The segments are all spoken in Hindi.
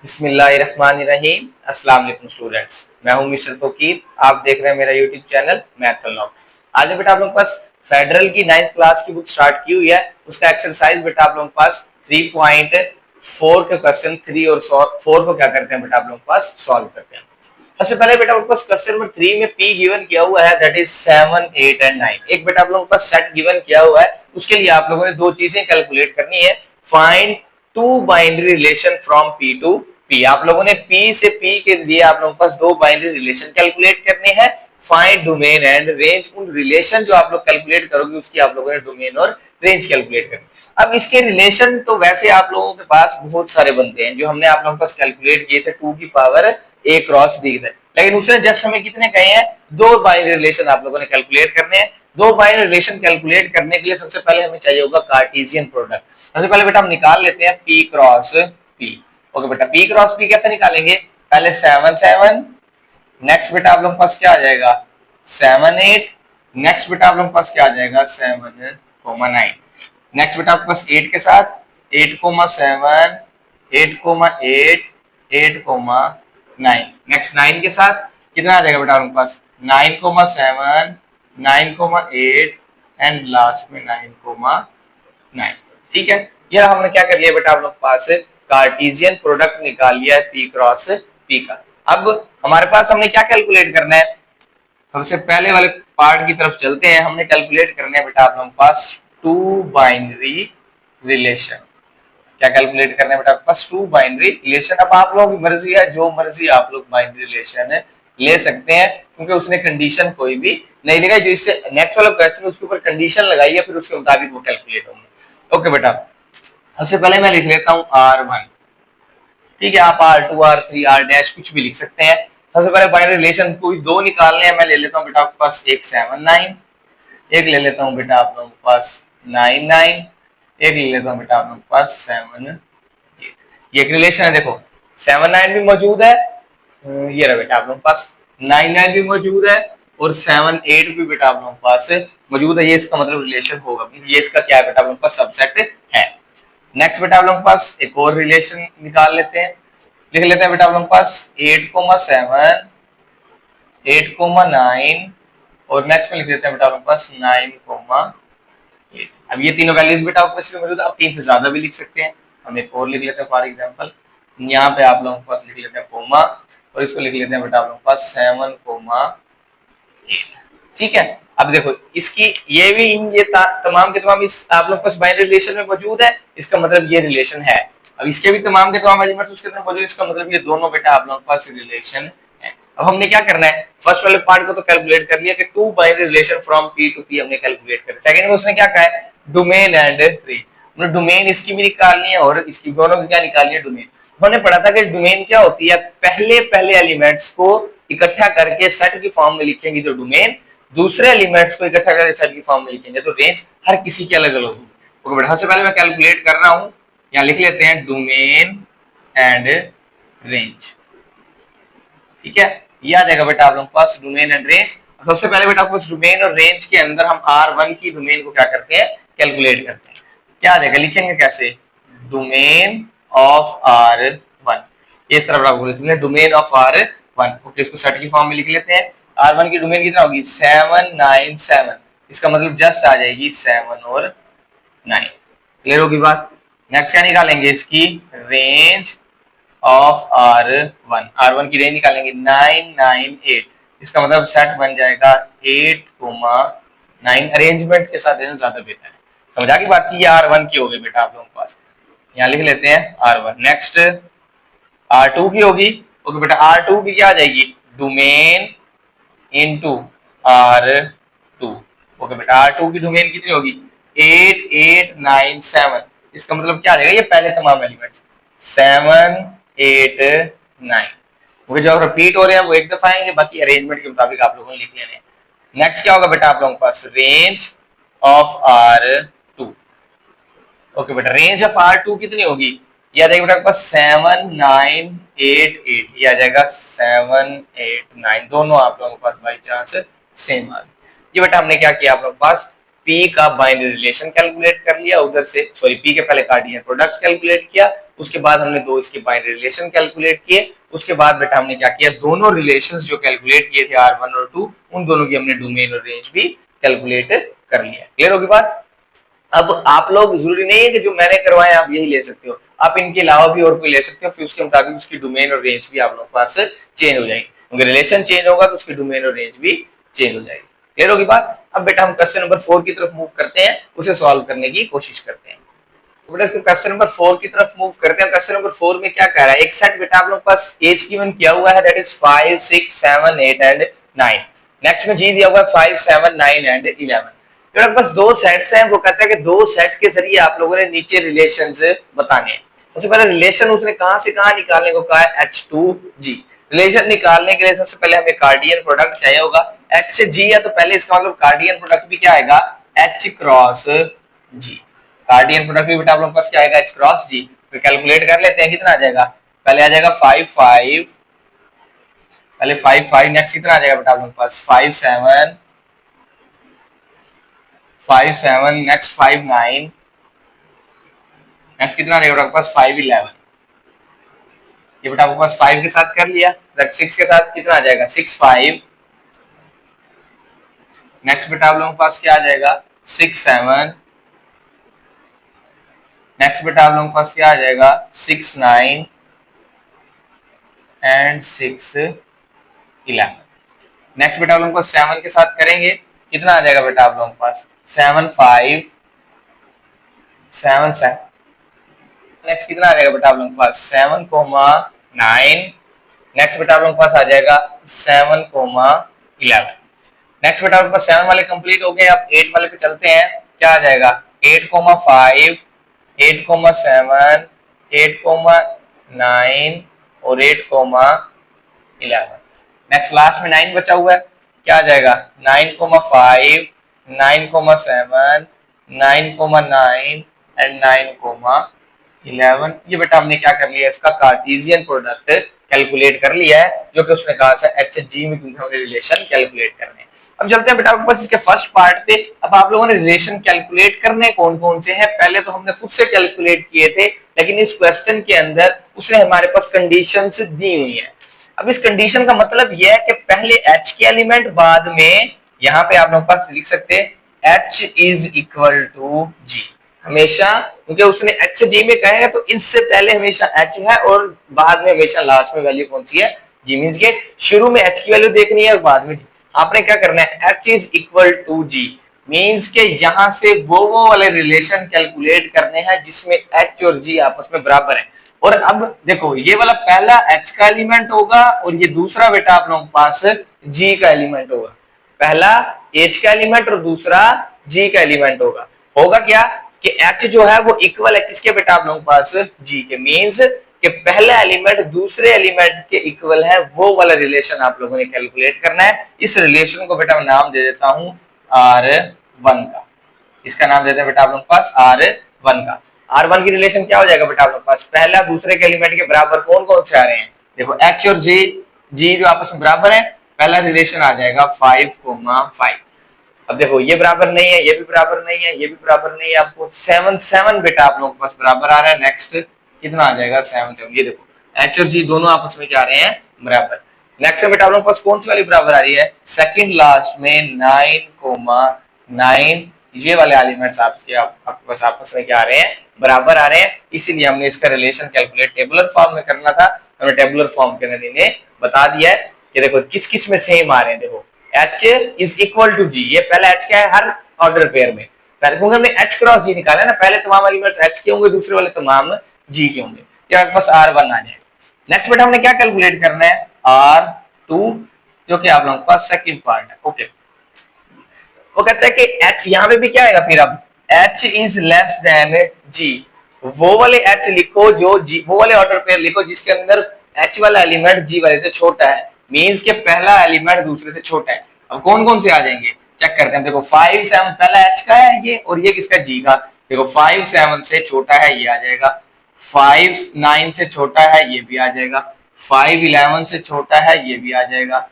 बिस्मिल्लाहिर्रहमानिर्रहीम। अस्सलाम वालेकुम स्टूडेंट्स, मैं हूं मिस्टर तौकीर। आप देख रहे हैं मेरा यूट्यूब चैनल मैथ अनलॉक। आज बेटा आप लोगों के पास फेडरल की 9th क्लास की बुक स्टार्ट की हुई है। उसका एक्सरसाइज बेटा आप लोगों के पास 3.4 के क्वेश्चन 3 और 4 को क्या करते हैं बेटा आप लोगों के पास सॉल्व करते हैं। सबसे पहले बेटा आपके पास क्वेश्चन नंबर 3 में p गिवन किया हुआ है, दैट इज 7, 8 एंड 9। एक बेटा आप लोगों के पास सेट गिवन किया हुआ है, उसके लिए आप लोगों ने दो चीजें कैलकुलेट करनी है। Find two binary relation from p to p। आप लोगों ने p से p के लिए आप लोगों के पास दो बाइनरी रिलेशन कैलकुलेट करने हैं। Find domain and range. उन रिलेशन जो आप लोग कैलकुलेट करोगे उसकी आप लोगों ने डोमेन और रेंज कैलकुलेट करनी। अब इसके रिलेशन तो वैसे आप लोगों के पास बहुत सारे बनते हैं, जो हमने आप लोगों के पास कैलकुलेट किए थे 2 की पावर a क्रॉस b से, लेकिन उसने जस्ट हमें कितने कहे हैं, दो बाइनरी रिलेशन आप लोगों ने कैलकुलेट करने हैं। दो बाइनरी रिलेशन कैलकुलेट करने के लिए सबसे पहले हमें चाहिए होगा कार्टेशियन प्रोडक्ट। सबसे पहले बेटा हम निकाल लेते हैं p क्रॉस p। ओके बेटा, p क्रॉस p कैसे निकालेंगे, पहले 7 7, नेक्स्ट बेटा आप लोगों के पास क्या आ जाएगा 7 8, नेक्स्ट बेटा आप लोगों के पास क्या आ जाएगा 7 9, नेक्स्ट बेटा आपके पास 8 के साथ 8 7 8 8 8 9, नेक्स्ट 9 के साथ कितना आ जाएगा बेटा आपके पास 9 7 9 8 एंड लास्ट में 9 9। ठीक है, ये हमने क्या कर लिया बेटा आप लोग पास कार्टेशियन प्रोडक्ट निकाल लिया है p क्रॉस p का। अब हमारे पास हमने क्या कैलकुलेट करना है, सबसे पहले वाले पार्ट की तरफ चलते हैं। हमने कैलकुलेट करना है बेटा आप लोगों के पास टू बाइनरी रिलेशन। क्या कैलकुलेट करना है बेटा आपके पास टू बाइनरी रिलेशन। अब आप लोगों की मर्जी है, जो मर्जी आप लोग बाइनरी रिलेशन ले सकते हैं, क्योंकि उसने कंडीशन कोई भी नहीं लगाई। जो इससे नेक्स्ट वाला क्वेश्चन उसके ऊपर कंडीशन लगाई है, फिर उसके मुताबिक वो कैलकुलेट होंगे। ओके बेटा, सबसे पहले मैं लिख लेता हूं R1। ठीक है, आप R2 R3 R डैश कुछ भी लिख सकते हैं। सबसे पहले बाइनरी रिलेशन कोई दो निकालने हैं। मैं ले लेता हूं बेटा आपके पास एक 7 9, एक ले लेता हूं बेटा आप लोगों के पास 9 9, एक ले लेता हूं बेटा आप लोगों के पास 7 8। ये एक रिलेशन है, देखो 7 9 भी मौजूद है, ये रहा बेटा आप लोगों के पास 9 9 भी मौजूद है और 7 8 भी बेटा आप लोगों के पास मौजूद है। ये इसका मतलब रिलेशन होगा, ये इसका क्या है बेटा आप लोगों के पास सबसेट है। नेक्स्ट बेटा आप लोगों के पास एक और रिलेशन निकाल लेते हैं। लिख लेते हैं बेटा आप लोगों के पास 8 7 8 9 और नेक्स्ट में लिख देते हैं बेटा आप लोगों के पास 9 8। अब ये तीनों वैल्यूज बेटा आपके पास मौजूद है। आप तीन से ज्यादा भी लिख सकते हैं। हम एक और लिख लेते हैं, फॉर एग्जांपल यहाँ पे आप लोगों के पास लिख लेते हैं कोमा और इसको लिख लेते हैं बेटा आप लोगों के पास 7 8। ठीक है, अब देखो इसकी ये भी ये तमाम के तमाम इस आप लोग पास बाइनरी रिलेशन में मौजूद है, इसका मतलब ये रिलेशन है। अब इसके भी तमाम के तमाम एलिमेंट्स उसके अंदर मौजूद, इसका मतलब ये दोनों बेटा आप लोगों के पास रिलेशन है। अब हमने क्या करना है, फर्स्ट वाले पार्ट को तो कैलकुलेट कर लिया कि two binary relation from p to p हमने कैलकुलेट कर। सेकंड में उसने क्या कहा है, डोमेन एंड रेंज। हमने डोमेन इसकी भी निकालनी है और इसकी दोनों की क्या निकालनी है, डोमेन। हमने पढ़ा था कि डोमेन क्या होती है, पहले पहले एलिमेंट्स को इकट्ठा करके सेट की फॉर्म में लिखेंगे तो डोमेन, दूसरे एलिमेंट्स को इकट्ठा करके सेट की फॉर्म में लिखेंगे तो रेंज। हर किसी की अलग अलग होगी। ओके बेटा, सबसे पहले मैं कैलकुलेट कर रहा हूं, यहां लिख लेते हैं डोमेन एंड रेंज। ठीक है, ये आ जाएगा बेटा आप लोगों के पास डोमेन एंड रेंज। सबसे पहले बेटा आपको डोमेन और रेंज के अंदर हम R1 की डोमेन को क्या करते हैं, कैलकुलेट करते हैं। क्या आ जाएगा, लिखेंगे कैसे, डोमेन ऑफ R1। इस तरह आपको लिखना है डोमेन ऑफ R1। ओके, इसको सेट की फॉर्म में लिख लेते हैं। R1 की डोमेन कितना होगी 7 9 7, इसका मतलब जस्ट आ जाएगी 7 और 9। क्लियर होगी बात। नेक्स्ट क्या निकालेंगे, इसकी रेंज ऑफ R1। R1 की रेंज निकालेंगे 9 9 8, इसका मतलब सेट बन जाएगा 8 9। अरेंजमेंट के साथ देना ज्यादा बेहतर है। समझा की बात की, ये R1 की होगी बेटा आप लोगों के पास, यहाँ लिख लेते हैं R1। नेक्स्ट R2 की होगी। ओके बेटा, R2 की क्या आ जाएगी, डोमेन इनटू R2। ओके बेटा, R2 की डोमेन कितनी होगी 8 8 9 7, इसका मतलब क्या आ जाएगा, ये पहले तमाम एलिमेंट्स 7 8 9। ओके, जो रिपीट हो रहे हैं वो एक दफा आएंगे, बाकी अरेंजमेंट के मुताबिक आप लोगों ने लिख लेने हैं। नेक्स्ट क्या होगा बेटा आप लोगों के पास, रेंज ऑफ R2। ओके बेटा, रेंज ऑफ R2 कितनी होगी, ये आ जाएगा बेटा आपके पास 7 9 8 8, ये आ जाएगा 7 8 9। दोनों आप लोगों के पास बाई चांस सेम आ गए। ये बेटा हमने क्या किया, आप लोगों के पास p का बाइनरी रिलेशन कैलकुलेट कर लिया, उधर से सॉरी p के पहले कार्टेशियन प्रोडक्ट कैलकुलेट किया, उसके बाद हमने दो इसके बाइनरी रिलेशन कैलकुलेट किए, उसके बाद बेटा हमने क्या किया, दोनों रिलेशंस जो कैलकुलेट किए थे R1 और 2, उन दोनों की हमने डोमेन और रेंज भी कैलकुलेट कर लिया। क्लियर होगी बात? अब आप लोग, जरूरी नहीं है कि जो मैंने करवाया आप यही ले सकते हो, आप इनके अलावा भी और कोई ले सकते हो, फिर उसके मुताबिक उसकी डोमेन और रेंज भी आप लोगों के पास चेंज हो जाएगी, क्योंकि रिलेशन चेंज होगा तो उसकी डोमेन और रेंज भी चेंज हो जाएगी। क्लियर होगी बात? अब बेटा हम क्वेश्चन नंबर 4 की तरफ मूव करते हैं, उसे सॉल्व करने की कोशिश करते हैं। बेटा इसको क्वेश्चन नंबर 4 की तरफ मूव करते हैं। क्वेश्चन नंबर 4 में क्या कह रहा है, एक सेट बेटा आप लोग के पास एज गिवन किया हुआ है, दैट इज 5 6 7 8 एंड 9। नेक्स्ट में जी दिया हुआ है 5 7 9 एंड 11। बेटा बस दो सेट्स हैं, वो कहता है कि दो सेट के जरिए आप लोगों ने नीचे रिलेशंस बताने हैं। सबसे पहले रिलेशन उसने कहां से कहां निकालने को कहा है, H2G। रिलेशन निकालने के लिए सबसे पहले हमें कार्डियन प्रोडक्ट चाहिए होगा, H से G है तो पहले इसका मतलब कार्डियन प्रोडक्ट भी क्या आएगा, H क्रॉस G। कार्डियन प्रोडक्ट भी बेटा आप लोगों के पास क्या आएगा, H क्रॉस G। फिर कैलकुलेट कर लेते हैं कितना आ जाएगा, पहले आ जाएगा 5 5, पहले 5 5, नेक्स्ट कितना आ जाएगा बेटा आप लोगों के पास 5 7 5 7, नेक्स्ट 5 9, नेक्स्ट कितना आ जाएगा बेटा आपके पास 5 11। ये बेटा आपके पास 5 के साथ कर लिया, 6 के साथ कितना आ जाएगा 6 5, नेक्स्ट बेटा आप लोगों के पास क्या आ जाएगा 6 7, नेक्स्ट बेटा आप लोगों के पास क्या आ जाएगा 6 9 एंड 6 11। नेक्स्ट बेटा आप लोगों को 7 के साथ करेंगे, कितना आ जाएगा बेटा आप लोगों के पास 7 5 7 7, नेक्स्ट कितना आ जाएगा बेटा आप लोगों के पास 7 9, नेक्स्ट बेटा आप लोगों के पास आ जाएगा 7 11। नेक्स्ट बेटा आपके पास 7 वाले कंप्लीट हो गए, अब 8 वाले पे चलते हैं, क्या आ जाएगा 8 5 8 7 8 9 और 8 11। नेक्स्ट लास्ट में 9 बचा हुआ है, क्या आ जाएगा 9 5 9 7 9 9 एंड 9 11। ये बेटा हमने क्या कर लिया, इसका कार्टेशियन प्रोडक्ट कैलकुलेट कर लिया है, जो कि उसने कहा था H G में, क्योंकि हमने रिलेशन कैलकुलेट करने हैं। अब चलते हैं बेटा आपके पास इसके फर्स्ट पार्ट पे। अब आप लोगों ने रिलेशन कैलकुलेट करने कौन कौन से हैं, पहले तो हमने खुद से कैलकुलेट किए थे, लेकिन इस क्वेश्चन के अंदर उसने हमारे पास कंडीशंस दी हुई है। अब इस कंडीशन का मतलब यह है कि पहले H के एलिमेंट, बाद में यहाँ पे आप लोगों के पास लिख सकते हैं H is equal to G हमेशा, क्योंकि उसने H से G में कहा है तो इससे पहले हमेशा H है और बाद में हमेशा लास्ट में वैल्यू कौन सी है, G। मींस के शुरू में H की वैल्यू देखनी है और बाद में आपने क्या करना है, H is equal to G, means के यहां से वो वाले रिलेशन कैलकुलेट करने हैं जिसमें H और G आपस में बराबर है। और अब देखो ये वाला पहला H का एलिमेंट होगा और ये दूसरा बेटा आप लोगों के पास G का एलिमेंट होगा। पहला H का एलिमेंट और दूसरा G का एलिमेंट होगा। होगा क्या कि H जो है वो इक्वल है किसके बेटा आप लोगों के पास, G के। मींस कि पहला एलिमेंट दूसरे एलिमेंट के इक्वल है, वो वाला रिलेशन आप लोगों ने कैलकुलेट करना है। इस रिलेशन को बेटा मैं नाम दे देता हूं R1 का, इसका नाम देते हैं बेटा आप लोगों के पास R1 का। R1 की रिलेशन क्या हो जाएगा बेटा आप लोगों के पास, पहला दूसरे के एलिमेंट के बराबर कौन कौन से आ रहे हैं, देखो H और G जो आपस में बराबर है, पहला रिलेशन आ जाएगा 5 5। अब देखो ये बराबर नहीं है, ये भी बराबर नहीं है, ये भी बराबर नहीं है, आपको 7 7 बेटा आप लोगों के पास बराबर आ रहा है। नेक्स्ट कितना आ जाएगा 7 7, ये देखो H और G दोनों आपस में क्या आ रहे हैं, बराबर। नेक्स्ट बेटा आप लोगों के पास कौन सी वाली बराबर आ रही है, सेकंड लास्ट में 9 9, ये वाले एलिमेंट्स आपके पास आपस में क्या आ रहे हैं, बराबर आ रहे हैं। इसीलिए हमने इसका रिलेशन कैलकुलेट टेबुलर फॉर्म में करना था, हमने टेबुलर फॉर्म के अंदर इन्हें बता दिया है कि देखो किस किस में सेम आ रहे हैं। देखो H is equal to G, ये पहला H क्या है हर ऑर्डर पेयर में, क्योंकि हमने H क्रॉस G निकाला है ना, पहले तमाम एलिमेंट्स H के होंगे, दूसरे वाले तमाम G के होंगे, ये आपके पास R1 आ जाएगा। नेक्स्ट बेटा हमने क्या कैलकुलेट करना है, R2, जो कि आप लोगों के पास सेकंड पार्ट है। ओके, वो कहता है कि H यहाँ पे भी क्या आएगा, फिर अब H is less than G, वो वाले H लिखो जो G, वो वाले ऑर्डर पेयर लिखो जिसके अंदर H वाला एलिमेंट G वाले से छोटा है, मींस के पहला एलिमेंट दूसरे से छोटा है। अब कौन कौन से आ जाएंगे चेक करते हैं। देखो 5 7 पहला H का है ये, और ये किसका G का। देखो 5 7 से छोटा है ये आ जाएगा, 5 9 से छोटा है ये भी आ जाएगा, 5 11 से छोटा है ये भी आ जाएगा।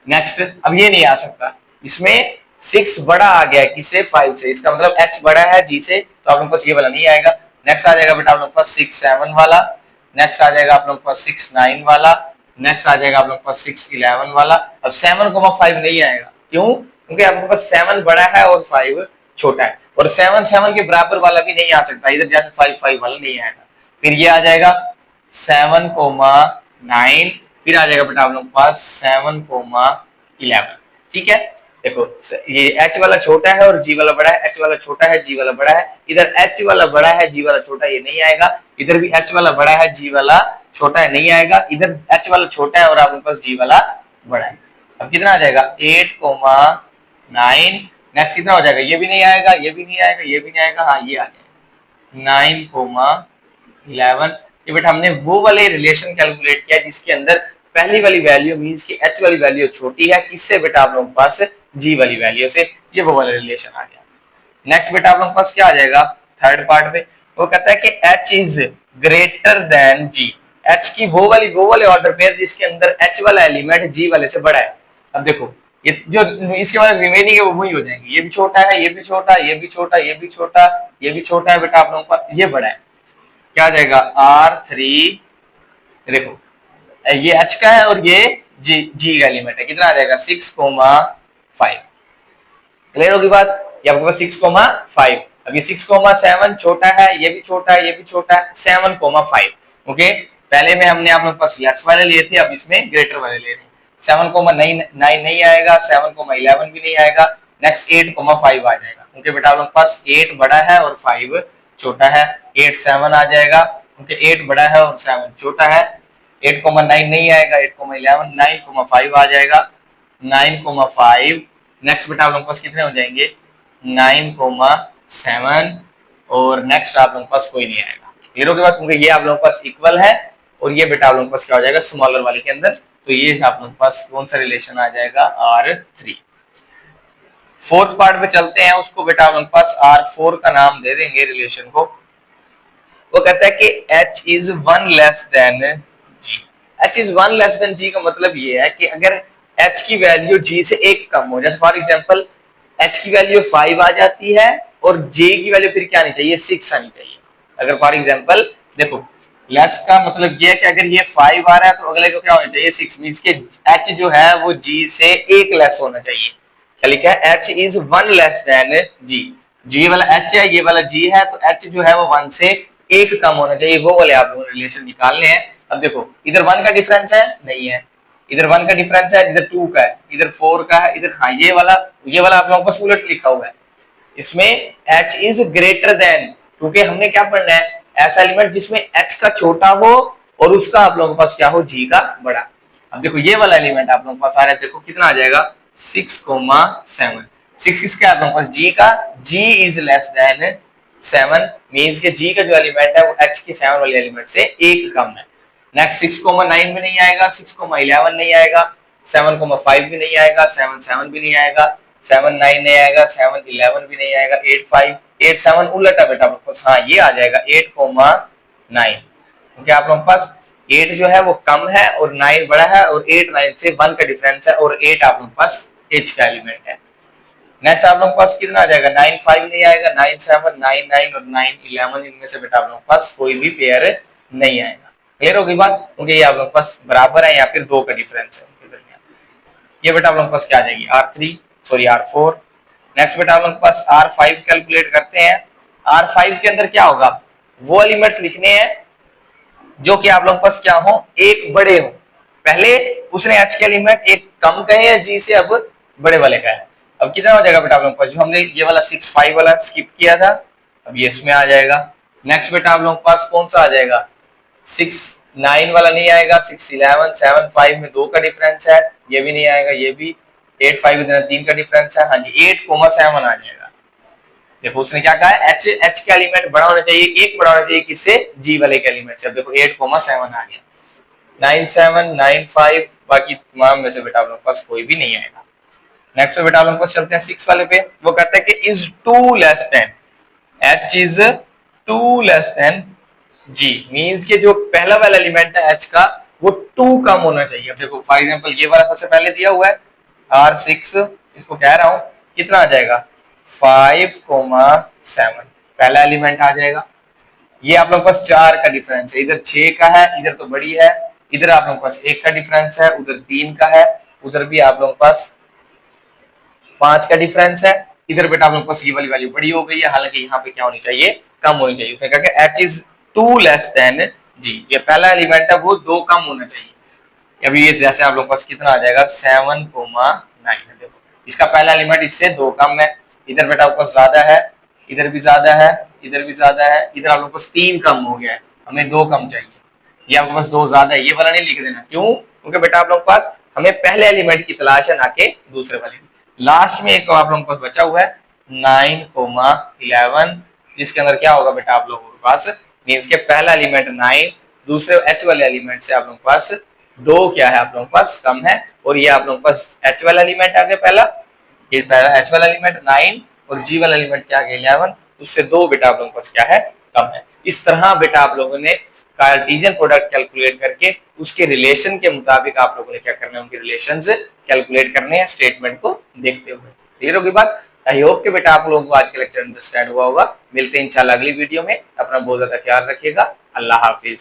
नेक्स्ट अब ये नहीं आ सकता, इसमें 6 बड़ा आ गया किससे, 5 से, इसका मतलब H बड़ा है G से, तो आप लोगों के पास ये वाला नहीं आएगा। नेक्स्ट आ जाएगा बेटा आप लोग के पास 6 7 वाला, नेक्स्ट आ जाएगा आप लोग के पास 6 9 वाला, नेक्स्ट आ जाएगा आप लोग के पास 6 11 वाला। अब 7,5 नहीं आएगा, क्यों? क्योंकि आपके पास 7 बड़ा है और 5 छोटा है, और 7 7 के बराबर वाला भी नहीं आ सकता इधर, जैसे 5 5 वाला नहीं आएगा। फिर ये आ जाएगा 7,9, फिर आ जाएगा बेटा आप लोग के पास 7,11। ठीक है, देखो ये h वाला छोटा है और g वाला बड़ा है, h वाला छोटा है g वाला बड़ा है, इधर h वाला बड़ा है g वाला छोटा है, ये नहीं आएगा। इधर भी h वाला बड़ा है g वाला छोटा है, नहीं आएगा। इधर h वाला छोटा है और आपके पास g वाला बड़ा है। अब कितना आ जाएगा 8,9, नेक्स्ट कितना हो जाएगा, ये भी नहीं आएगा, ये भी नहीं आएगा, ये भी नहीं आएगा, हाँ ये आ जाएगा 9,11। ये बेटा हमने वो वाले रिलेशन कैलकुलेट किया जिसके अंदर पहली वाली वैल्यू मींस कि h वाली वैल्यू छोटी है, किससे बेटा आप लोगों के पास g वाली वैल्यू से, ये वो वाला रिलेशन आ गया। नेक्स्ट बेटा आप लोगों के पास क्या आ जाएगा थर्ड पार्ट में, वो कहता है कि h is greater than g, h की वो वाले ऑर्डर पेयर जिसके अंदर h वाला एलिमेंट g वाले से बड़ा है। अब देखो ये जो इसके बाद रिमेनिंग है वो वही हो जाएंगे, ये भी छोटा है, ये भी छोटा, ये भी छोटा, ये भी छोटा, ये भी छोटा है बेटा आप लोगों के पास, ये बड़ा है। क्या आ जाएगा R3, देखो ये h का है और ये g का एलिमेंट है, कितना आ जाएगा 6,5। क्लियर होगी बात, ये आपके पास 6,5। अब ये 6,7 छोटा है, ये भी छोटा है, ये भी छोटा है, 7,5। ओके, पहले में हमने आप लोग के पास लेस वाले लिए थे, अब इसमें ग्रेटर वाले ले रहे हैं। 7,9 नहीं आएगा, 7,11 भी नहीं आएगा, नेक्स्ट 8,5 आ जाएगा, क्योंकि बेटा आप लोग के पास 8 बड़ा है और 5 छोटा है। 8 7 आ जाएगा, क्योंकि 8 बड़ा है और 7 छोटा है। 8,9 नहीं आएगा, 8,11, 9,5 आ जाएगा, 9,5। नेक्स्ट बेटा आप लोगों के पास कितने हो जाएंगे 9,7, और नेक्स्ट आप लोगों के पास कोई नहीं आएगा। क्लियर हो गया बात, क्योंकि ये आप लोगों के पास इक्वल है और ये बेटा आप लोगों के पास क्या हो जाएगा स्मॉलर वाले के अंदर, तो ये आप लोगों के पास कौन सा रिलेशन आ जाएगा R3। फोर्थ पार्ट पे चलते हैं, उसको बेटा आप लोगों के पास R4 का नाम दे देंगे रिलेशन को। वो कहता है कि h is 1 less than g। h is 1 less than g का मतलब ये है कि अगर h की वैल्यू g से एक कम हो, जैसे फॉर एग्जांपल h की वैल्यू 5 आ जाती है और j की वैल्यू फिर क्या आनी चाहिए 6 आनी चाहिए। अगर फॉर एग्जांपल देखो लेस का मतलब ये है कि अगर ये 5 आ रहा है तो अगले को क्या होना चाहिए 6, मींस के h जो है वो g से एक लेस होना चाहिए। क्या लिखा है h is 1 less than g, g वाला h है, ये वाला g है, तो h जो है वो 1 से एक कम होना चाहिए, वो वाले आप लोगों ने रिलेशन निकालने हैं। अब देखो इधर 1 का डिफरेंस है नहीं है, इधर 1 का डिफरेंस है, इधर 2 का है, इधर 4 का है, इधर हाँ ये वाला आप लोगों के पास उलट लिखा हुआ है। इसमें h इज ग्रेटर देन, क्योंकि हमने क्या पढ़ना है ऐसा एलिमेंट जिसमें h का छोटा हो और उसका आप लोगों के पास क्या हो g का बड़ा। अब देखो ये वाला एलिमेंट आप लोगों के पास आ रहा है, देखो कितना आ जाएगा 6,7। 6 किसका आप लोगों के पास g का, g is less than 7, means के g का जो एलिमेंट है वो h के 7 वाले एलिमेंट से एक कम है। नेक्स्ट 6,9 भी नहीं आएगा, 6,11 नहीं आएगा, 7,5 भी नहीं आएगा, 7 भी नहीं आएगा, 7 9 नहीं आएगा, 7 11 भी नहीं आएगा, 8 5 8 7 उल्टा बेटा आप लोग पास, हाँ ये आ जाएगा 8,9, क्योंकि आप लोग पास 8 जो है वो कम है और 9 बड़ा है, और 8 9 से 1 का डिफरेंस है, और 8 आप लोग पास h का एलिमेंट है। नेक्स्ट आप लोग पास कितना आ जाएगा 9 5 नहीं आएगा, 9 7 9 9 और 9 11, इनमें से बेटा आप लोग पास कोई भी पेयर नहीं आएगा। क्लियर होगी बात, क्योंकि ये आप लोग पास बराबर है या फिर 2 का डिफरेंस है उनके दरमियान। ये बेटा आप लोग पास क्या आ जाएगी R4। नेक्स्ट बेटा आप लोग पास R5 कैलकुलेट करते हैं। R5 के अंदर क्या होगा, वो एलिमेंट्स लिखने हैं जो कि आप लोग पास क्या हो एक बड़े हो। पहले उसने h के एलिमेंट एक कम कहे हैं g से, अब बड़े वाले का है। अब कितना हो जाएगा बेटा आप लोग पास, जो हमने ये वाला 6 5 वाला स्किप किया था अब ये इसमें आ जाएगा। नेक्स्ट बेटा आप लोग पास कौन सा आ जाएगा 6 9 वाला नहीं आएगा, 6 11 7 5 में 2 का डिफरेंस है, ये भी नहीं आएगा, ये भी 8 5 इधर 3 का डिफरेंस है, हाँ जी 8,7 आ जाएगा। देखो उसने क्या कहा है h का एलिमेंट बड़ा होना चाहिए, एक बड़ा होना चाहिए किससे g वाले के एलिमेंट से। अब देखो 8,7 आ गया, 9 7 9 5, बाकी तमाम में से बेटा आप लोग पास कोई भी नहीं आएगा। नेक्स्ट पे बेटा आप लोग पास चलते हैं 6 वाले पे। वो कहता है कि is 2 less than, h is 2 less than g, means के जो पहला वाला एलिमेंट है h का वो 2 कम होना चाहिए। अब देखो फॉर एग्जांपल ये वाला सबसे पहले दिया हुआ है R6, इसको कह रहा हूं कितना आ जाएगा 5,7, पहला एलिमेंट आ जाएगा। ये आप लोगों के पास 4 का डिफरेंस है, इधर 6 का है, इधर तो बड़ी है, इधर आप लोगों के पास 1 का डिफरेंस है, उधर 3 का है, उधर भी आप लोगों के पास 5 का डिफरेंस है, इधर बेटा आप लोगों के पास ये वाली वैल्यू बड़ी हो गई है, हालांकि यहाँ पे क्या होनी चाहिए, कम होनी चाहिए। उसने कहा कि h is 2 less than g, ये पहला एलिमेंट है वो 2 कम होना चाहिए। अभी ये जैसे आप लोगों के पास कितना आ जाएगा 7,9 है, देखो इसका पहला एलिमेंट इससे 2 कम है, इधर बेटा आपके पास ज्यादा है, इधर भी ज्यादा है, इधर भी ज्यादा है, इधर आप लोगों के पास 3 कम हो गया है, हमें 2 कम चाहिए, ये आपके पास 2 ज्यादा है, ये वाला नहीं लिख देना, क्यों, क्योंकि बेटा आप लोगों के पास हमें पहले एलिमेंट की तलाश है ना कि दूसरे वाले। लास्ट में एक आप लोगों के पास बचा हुआ है 9,11, जिसके अंदर क्या होगा बेटा आप लोगों के पास, मीन्स के पहला एलिमेंट 9, दूसरे एच वाले एलिमेंट से आप लोगों के पास 2 क्या है आप लोगों के पास कम है, और ये आप लोगों के पास एच वाला एलिमेंट आ गया पहला, ये पहला एच वाला एलिमेंट 9 और जी वाला एलिमेंट क्या आ गया 11, उससे 2 बेटा आप लोगों के पास क्या है कम है। इस तरह बेटा आप लोगों ने कार्टेशियन प्रोडक्ट कैलकुलेट करके उसके रिलेशन के मुताबिक आप लोगों ने क्या करना है, उनके रिलेशंस कैलकुलेट करने हैं स्टेटमेंट को देखते हुए। क्लियर होगी बात? आई होप कि बेटा आप लोगों को आज का लेक्चर अंडरस्टैंड हुआ होगा। मिलते हैं इंशाल्लाह अगली वीडियो में, अपना बहुत ज्यादा ख्याल रखिएगा। अल्लाह हाफिज।